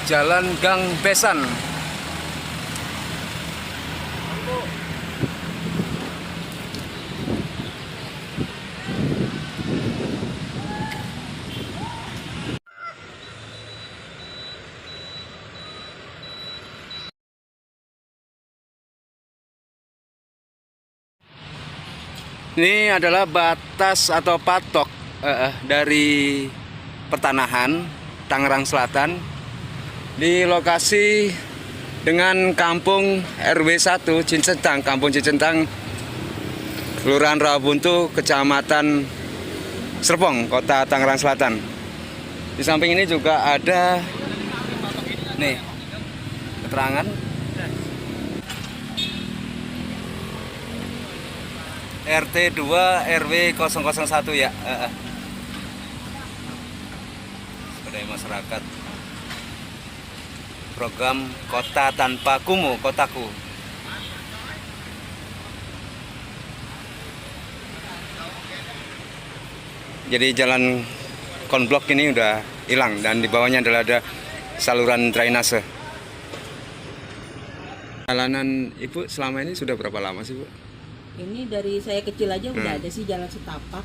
Jalan Gang Besan. Ini adalah batas atau patok dari pertanahan Tangerang Selatan di lokasi dengan kampung RW 1 Cincentang, Kampung Cincentang, Kelurahan Rawabuntu, Kecamatan Serpong, Kota Tangerang Selatan. Di samping ini juga ada nih keterangan RT 2 RW 001 ya. Swadaya masyarakat. Program Kota Tanpa Kumuh, Kotaku. Jadi jalan konblok ini udah hilang dan di bawahnya adalah ada saluran drainase. Jalanan Ibu selama ini sudah berapa lama sih, Bu? Ini dari saya kecil aja udah ada sih jalan setapak.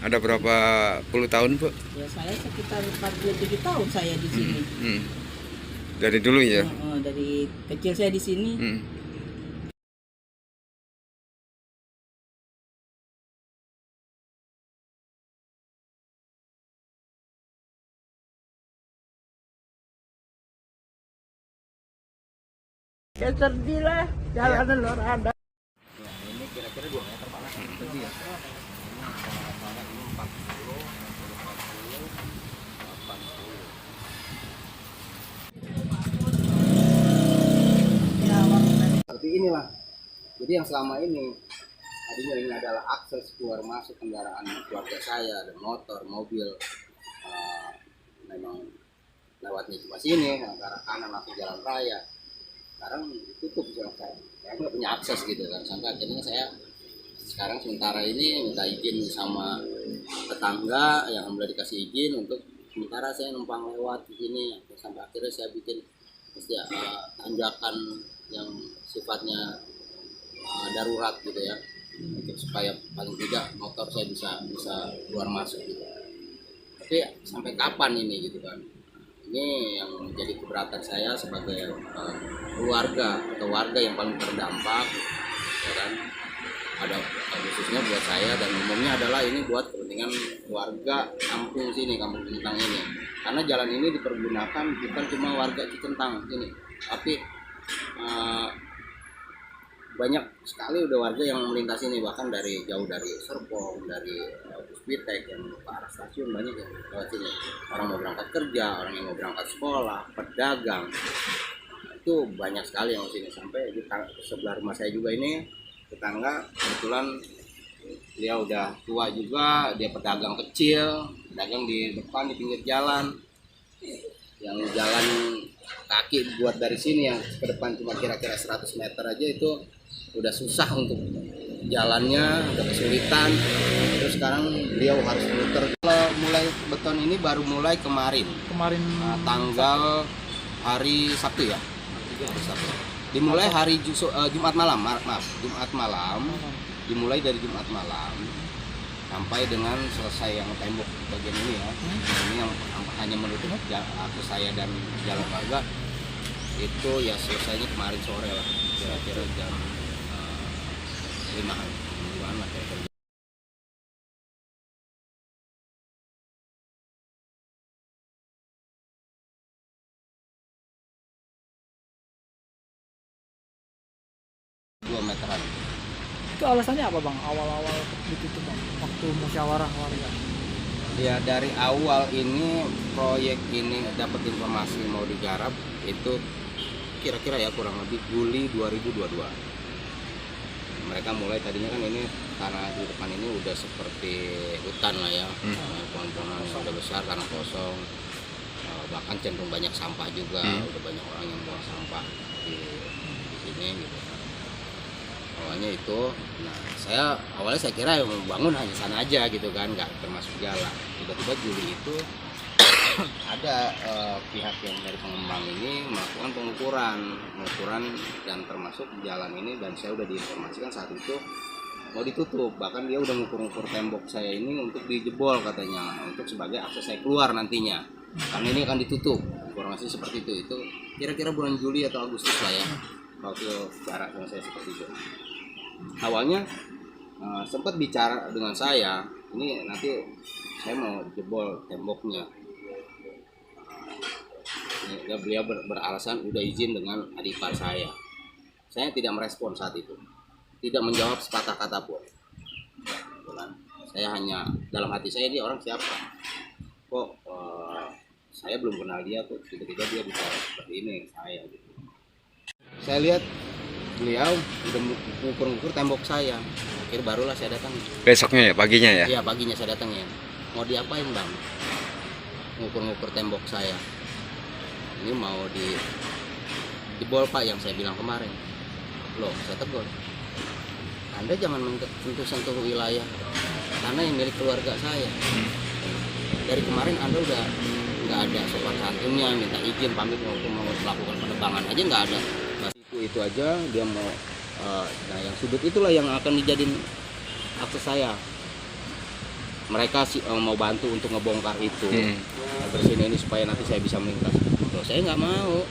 Ada berapa puluh tahun, Bu? Ya saya sekitar 47 tahun saya di sini. Dari dulu ya? Dari kecil saya di sini. Ya terdilah jalanan luar ada. Ini kira-kira 2 meter panas lebih ya. Salah ini 40, 80. Seperti inilah. Jadi yang selama ini tadinya ini adalah akses keluar masuk kendaraan keluarga saya dan motor, mobil. Memang lewatnya cuma sini, ke arah kanan langsung jalan raya. Sekarang ditutup jalan saya nggak punya akses gitu kan, sampai akhirnya saya sekarang sementara ini minta izin sama tetangga yang udah dikasih izin untuk sementara saya numpang lewat di sini, sampai akhirnya saya bikin mesti tanjakan yang sifatnya darurat gitu ya, untuk supaya paling tidak motor saya bisa keluar masuk gitu. Tapi sampai kapan ini gitu kan? Ini yang menjadi keberatan saya sebagai keluarga atau warga yang paling terdampak, ya kan? Ada khususnya buat saya dan umumnya adalah ini buat kepentingan warga kampung sini, Kampung Cincentang ini. Karena jalan ini dipergunakan bukan cuma warga Cincentang ini, tapi banyak sekali udah warga yang melintasi ini, bahkan dari jauh dari Serpong, dari Puspitek yang ke arah stasiun banyak yang lewat sini. Orang mau berangkat kerja, orang yang mau berangkat sekolah, pedagang, itu banyak sekali yang sini. Sampai di sebelah rumah saya juga ini tetangga, kebetulan dia udah tua juga, dia pedagang kecil, pedagang di depan di pinggir jalan, yang jalan kaki buat dari sini yang ke depan cuma kira-kira 100 meter aja itu udah susah untuk jalannya, udah kesulitan. Terus sekarang beliau harus muter. Kalau mulai beton ini baru mulai kemarin tanggal hari Sabtu ya, hari Sabtu. Dimulai hari Jumat malam, Jumat malam, dimulai dari Jumat malam sampai dengan selesai yang tembok bagian ini ya. Ini yang hanya menutup akses saya dan jalan warga itu ya selesainya kemarin sore lah, kira-kira jam 5-an lah kira-kira. Meteran. Itu alasannya apa Bang? Awal-awal ditutup Bang, waktu musyawarah warga. Ya dari awal ini proyek ini dapat informasi mau digarap itu kira-kira ya kurang lebih Juli 2022. Mereka mulai tadinya kan ini tanah di depan ini udah seperti hutan lah ya, pohon-pohonan yang udah besar, tanah kosong, bahkan cenderung banyak sampah juga, udah banyak orang yang buang sampah di sini gitu. Awalnya itu, nah awalnya saya kira yang membangun hanya sana aja gitu kan, nggak termasuk jalan. Tiba-tiba Juli itu ada pihak yang dari pengembang ini melakukan pengukuran dan termasuk jalan ini, dan saya udah diinformasikan saat itu mau ditutup, bahkan dia udah ngukur-ngukur tembok saya ini untuk dijebol katanya, untuk sebagai akses saya keluar nantinya, karena ini akan ditutup. Informasi seperti itu kira-kira bulan Juli atau Agustus lah ya, waktu bicara sama saya seperti itu. Awalnya sempat bicara dengan saya, ini nanti saya mau jebol temboknya. Ya, beliau beralasan udah izin dengan adik ipar saya. Saya tidak merespon saat itu, tidak menjawab sepatah kata pun. Saya hanya dalam hati saya, dia orang siapa? Kok saya belum kenal dia, kok tiba-tiba dia bicara seperti ini saya. Gitu. Saya lihat beliau udah ngukur-ngukur tembok saya. Akhirnya barulah saya datang. Besoknya ya, paginya ya? Iya, paginya saya datang ya. Mau diapain bang? Ngukur-ngukur tembok saya. Ini mau dijebol pak, yang saya bilang kemarin. Loh, saya tegur. Anda jangan sentuh-sentuh wilayah tanah yang milik keluarga saya. Dari kemarin Anda udah nggak ada sopan santunnya, minta izin pamit waktu mau melakukan penebangan aja nggak ada. Nah, itu aja dia mau. Nah, yang sudut itulah yang akan dijadiin akses saya. Mereka mau bantu untuk ngebongkar itu, bersihin ini supaya nanti saya bisa melintas. Loh, saya nggak mau.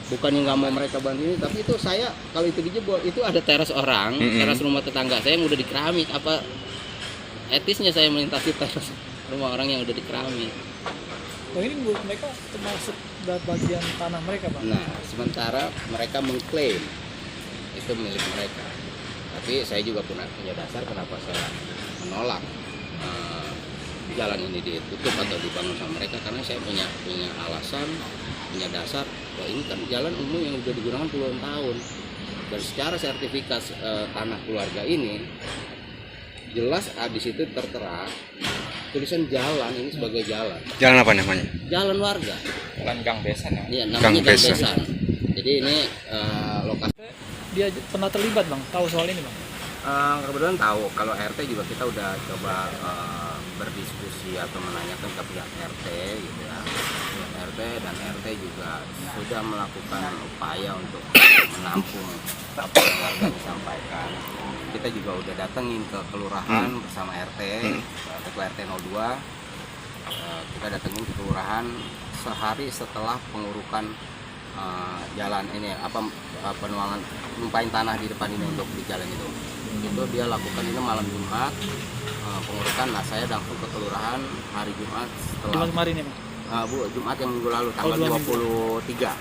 Bukannya nggak mau mereka bantu ini, tapi itu saya kalau itu dijebol, itu ada teras orang, teras rumah tetangga saya yang udah dikeramik. Apa etisnya saya melintasi teras rumah orang yang udah dikeramik? Oh, ini menurut mereka termasuk bagian tanah mereka bang? Nah, sementara mereka mengklaim itu milik mereka, tapi saya juga punya dasar kenapa saya menolak jalan ini ditutup atau dibangun sama mereka, karena saya punya alasan, punya dasar bahwa ini kan jalan umum yang sudah digunakan puluhan tahun, dan secara sertifikat tanah keluarga ini jelas di situ tertera tulisan jalan ini sebagai jalan. Jalan apa namanya? Jalan warga. Jalan Gang Besan ya? Iya, namanya Gang Besan. Besan. Jadi ini lokasi. Dia pernah terlibat bang, tahu soal ini bang? Kebetulan tahu, kalau RT juga kita udah coba berdiskusi atau menanyakan ke pihak RT gitu ya. Pihak RT dan RT juga sudah melakukan upaya untuk menampung apa yang warga disampaikan. Kita juga udah datengin ke kelurahan bersama RT, ketua RT 02. Kita datengin ke kelurahan sehari setelah pengurukan jalan ini, penuangan numpain tanah di depan ini untuk di jalan itu. Itu dia lakukan ini malam Jumat, pengurukan. Nah, saya langsung ke kelurahan hari Jumat setelah Jumat kemarin ya bang? Jumat yang minggu lalu tanggal 23.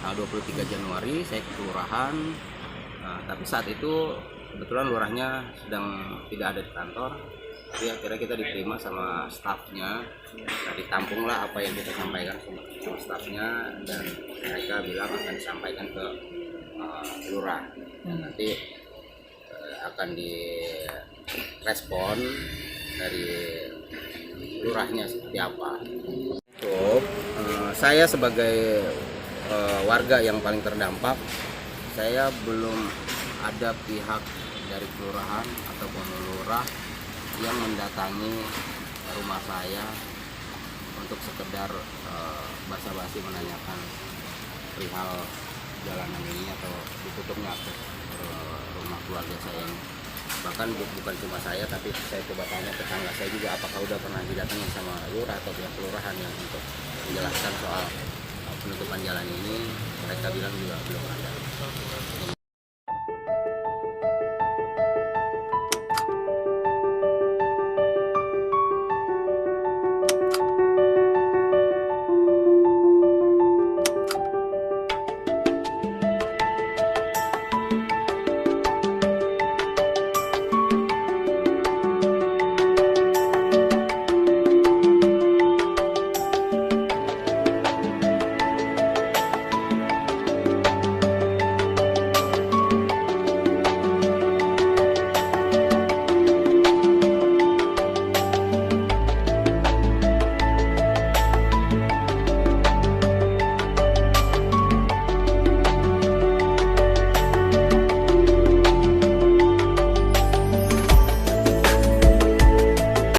Nah, 23 Januari saya ke kelurahan. Tapi saat itu kebetulan lurahnya sedang tidak ada di kantor. Jadi akhirnya kita diterima sama stafnya. Nah, ditampunglah apa yang kita sampaikan sama stafnya, dan mereka bilang akan disampaikan ke lurah. Dan nanti akan direspon dari lurahnya seperti apa. Saya sebagai warga yang paling terdampak, saya belum ada pihak dari kelurahan ataupun lurah yang mendatangi rumah saya untuk sekedar basa-basi menanyakan perihal jalanan ini atau ditutupnya akses rumah keluarga saya ini. Bahkan bukan cuma saya, tapi saya coba tanya tetangga saya juga apakah udah pernah didatangi sama lurah atau pihak kelurahan yang untuk menjelaskan soal penutupan jalan ini. Mereka bilang juga belum ada.